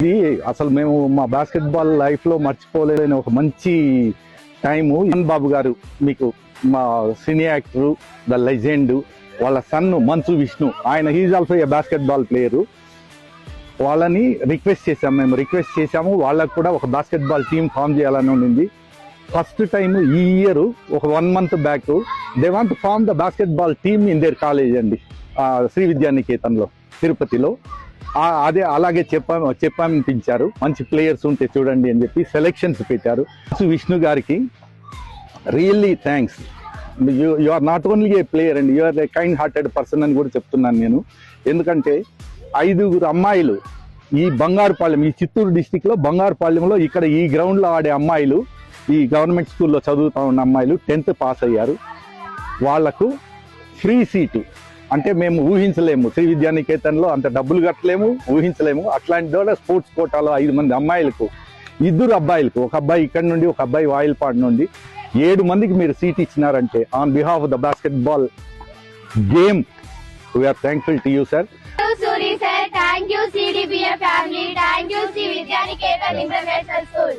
ఇది అసలు మేము మా బాస్కెట్బాల్ లైఫ్ లో మర్చిపోలేని ఒక మంచి టైము. బాబు గారు మీకు మా సినీ యాక్టర్ ద లెజెండ్ వాళ్ళ సన్ మంచు విష్ణు, ఆయన he's also a basketball player. వాళ్ళని రిక్వెస్ట్ చేశాము. వాళ్ళకు కూడా ఒక బాస్కెట్బాల్ టీం ఫామ్ చేయాలని ఉండింది. ఫస్ట్ టైం ఈ ఇయర్ ఒక 1 month back they want form the basketball team in their college అండి, శ్రీ విద్యానికేతన్లో తిరుపతిలో. అదే అలాగే చెప్పామనిపించారు, మంచి ప్లేయర్స్ ఉంటే చూడండి అని చెప్పి సెలెక్షన్స్ పెట్టారు. విష్ణు గారికి really thanks. You are not only a player అండి, you are a kind hearted person అని కూడా చెప్తున్నాను నేను. ఎందుకంటే 5 అమ్మాయిలు ఈ బంగారుపాలెం, ఈ చిత్తూరు డిస్టిక్ లో బంగారుపాలెంలో ఇక్కడ ఈ గ్రౌండ్ లో ఆడే అమ్మాయిలు, ఈ గవర్నమెంట్ స్కూల్లో చదువుతా ఉన్న అమ్మాయిలు 10th పాస్ అయ్యారు. వాళ్లకు ఫ్రీ సీటు అంటే మేము ఊహించలేము, శ్రీ విద్యానికేతన్లో అంత డబ్బులు కట్టలేము, ఊహించలేము. అట్లాంటి చోట స్పోర్ట్స్ కోటాలో 5 మంది అమ్మాయిలకు, 2 అబ్బాయిలకు, ఒక అబ్బాయి ఇక్కడ నుండి, ఒక అబ్బాయి వాయిల్పాడ్ నుండి 7 మందికి మీరు సీట్ ఇచ్చినారంటే on behalf of the basketball game we are thankful to you sir. Suri sir, thank you CDBA family, thank you Sri Vidyaniketan International School.